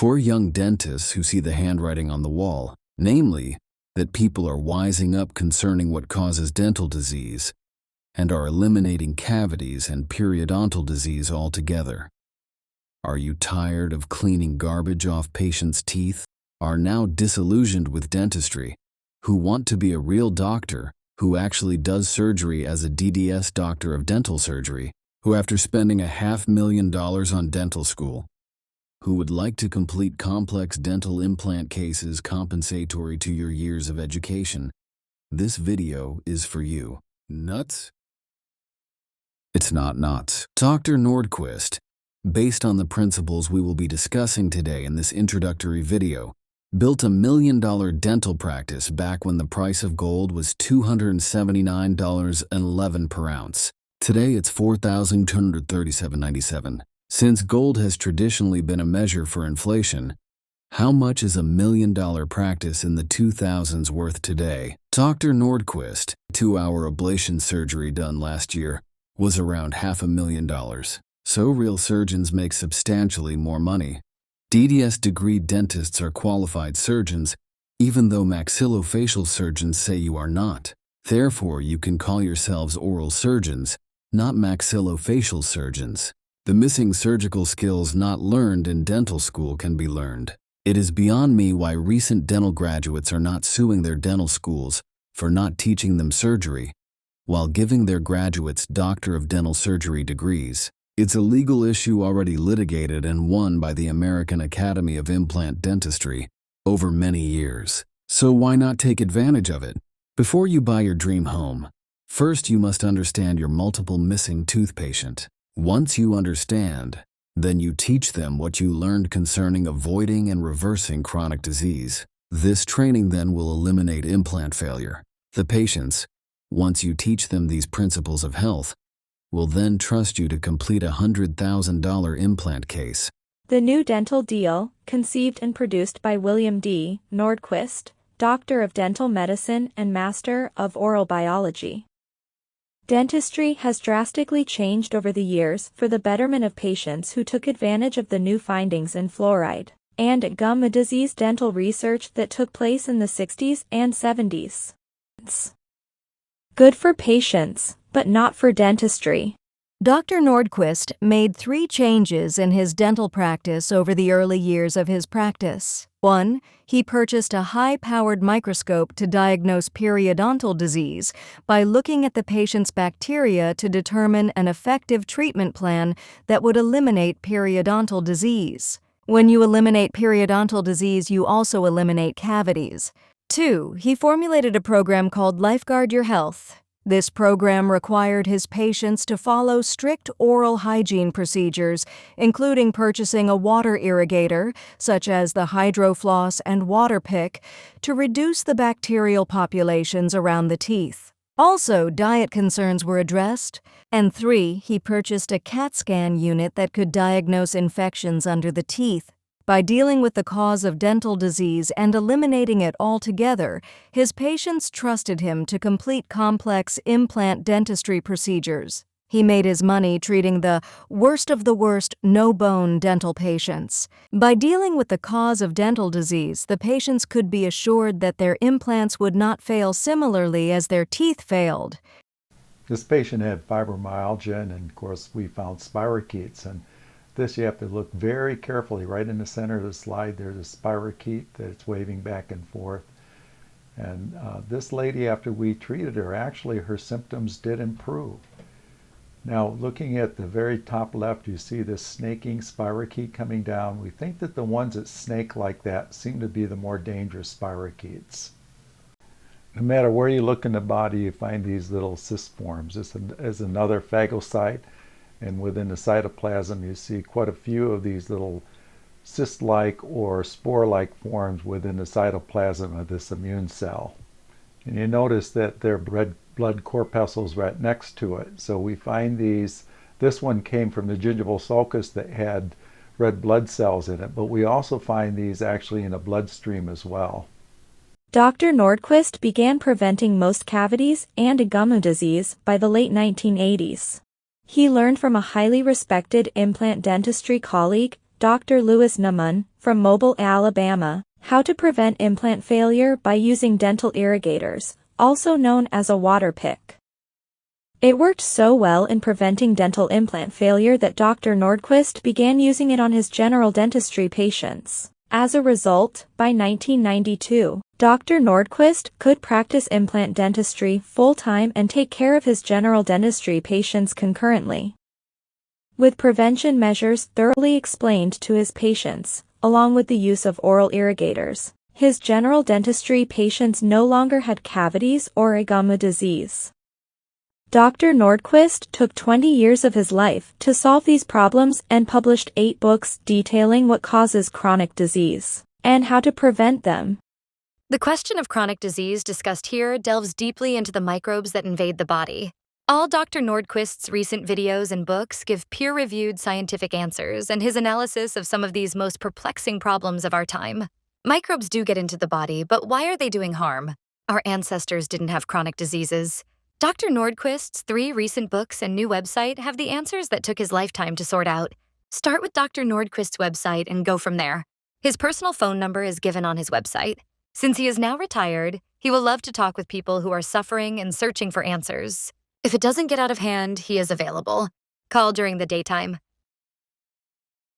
For young dentists who see the handwriting on the wall, namely, that people are wising up concerning what causes dental disease and are eliminating cavities and periodontal disease altogether. Are you tired of cleaning garbage off patients' teeth? Are now disillusioned with dentistry? Who want to be a real doctor who actually does surgery as a DDS doctor of dental surgery, who after spending $500,000 on dental school, who would like to complete complex dental implant cases compensatory to your years of education? This video is for you. Nuts? It's not nuts. Dr. Nordquist, based on the principles we will be discussing today in this introductory video, built $1 million dental practice back when the price of gold was $279.11 per ounce. Today it's $4,237.97. Since gold has traditionally been a measure for inflation, how much is $1 million practice in the 2000s worth today? Dr. Nordquist, 2-hour ablation surgery done last year, was around $500,000. So real surgeons make substantially more money. DDS degree dentists are qualified surgeons, even though maxillofacial surgeons say you are not. Therefore, you can call yourselves oral surgeons, not maxillofacial surgeons. The missing surgical skills not learned in dental school can be learned. It is beyond me why recent dental graduates are not suing their dental schools for not teaching them surgery, while giving their graduates Doctor of Dental Surgery degrees. It's a legal issue already litigated and won by the American Academy of Implant Dentistry over many years. So why not take advantage of it? Before you buy your dream home, first you must understand your multiple missing tooth patient. Once you understand, then you teach them what you learned concerning avoiding and reversing chronic disease. This training then will eliminate implant failure. The patients, once you teach them these principles of health, will then trust you to complete a $100,000 implant case. The New Dental Deal, conceived and produced by William D. Nordquist, Doctor of Dental Medicine and Master of Oral Biology. Dentistry has drastically changed over the years for the betterment of patients who took advantage of the new findings in fluoride and gum disease dental research that took place in the 60s and 70s. It's good for patients, but not for dentistry. Dr. Nordquist made 3 changes in his dental practice over the early years of his practice. 1. He purchased a high-powered microscope to diagnose periodontal disease by looking at the patient's bacteria to determine an effective treatment plan that would eliminate periodontal disease. When you eliminate periodontal disease, you also eliminate cavities. 2. He formulated a program called Lifeguard Your Health. This program required his patients to follow strict oral hygiene procedures, including purchasing a water irrigator, such as the HydroFloss and Water Pick, to reduce the bacterial populations around the teeth. Also, diet concerns were addressed. And 3, he purchased a CAT scan unit that could diagnose infections under the teeth. By dealing with the cause of dental disease and eliminating it altogether, his patients trusted him to complete complex implant dentistry procedures. He made his money treating the worst of the worst no-bone dental patients. By dealing with the cause of dental disease, the patients could be assured that their implants would not fail similarly as their teeth failed. This patient had fibromyalgia, and of course we found spirochetes, and this you have to look very carefully. Right in the center of the slide there's a spirochete that's waving back and forth. And this lady, after we treated her, actually her symptoms did improve. Now looking at the very top left, you see this snaking spirochete coming down. We think that the ones that snake like that seem to be the more dangerous spirochetes. No matter where you look in the body, you find these little cyst forms. This is another phagocyte. And within the cytoplasm, you see quite a few of these little cyst-like or spore-like forms within the cytoplasm of this immune cell. And you notice that there are red blood corpuscles right next to it. So we find these, this one came from the gingival sulcus that had red blood cells in it, but we also find these actually in a bloodstream as well. Dr. Nordquist began preventing most cavities and gum disease by the late 1980s. He learned from a highly respected implant dentistry colleague, Dr. Louis Naaman, from Mobile, Alabama, how to prevent implant failure by using dental irrigators, also known as a water pick. It worked so well in preventing dental implant failure that Dr. Nordquist began using it on his general dentistry patients. As a result, by 1992, Dr. Nordquist could practice implant dentistry full-time and take care of his general dentistry patients concurrently. With prevention measures thoroughly explained to his patients, along with the use of oral irrigators, his general dentistry patients no longer had cavities or a gum disease. Dr. Nordquist took 20 years of his life to solve these problems and published 8 books detailing what causes chronic disease and how to prevent them. The question of chronic disease discussed here delves deeply into the microbes that invade the body. All Dr. Nordquist's recent videos and books give peer-reviewed scientific answers and his analysis of some of these most perplexing problems of our time. Microbes do get into the body, but why are they doing harm? Our ancestors didn't have chronic diseases. Dr. Nordquist's 3 recent books and new website have the answers that took his lifetime to sort out. Start with Dr. Nordquist's website and go from there. His personal phone number is given on his website. Since he is now retired, he will love to talk with people who are suffering and searching for answers. If it doesn't get out of hand, he is available. Call during the daytime.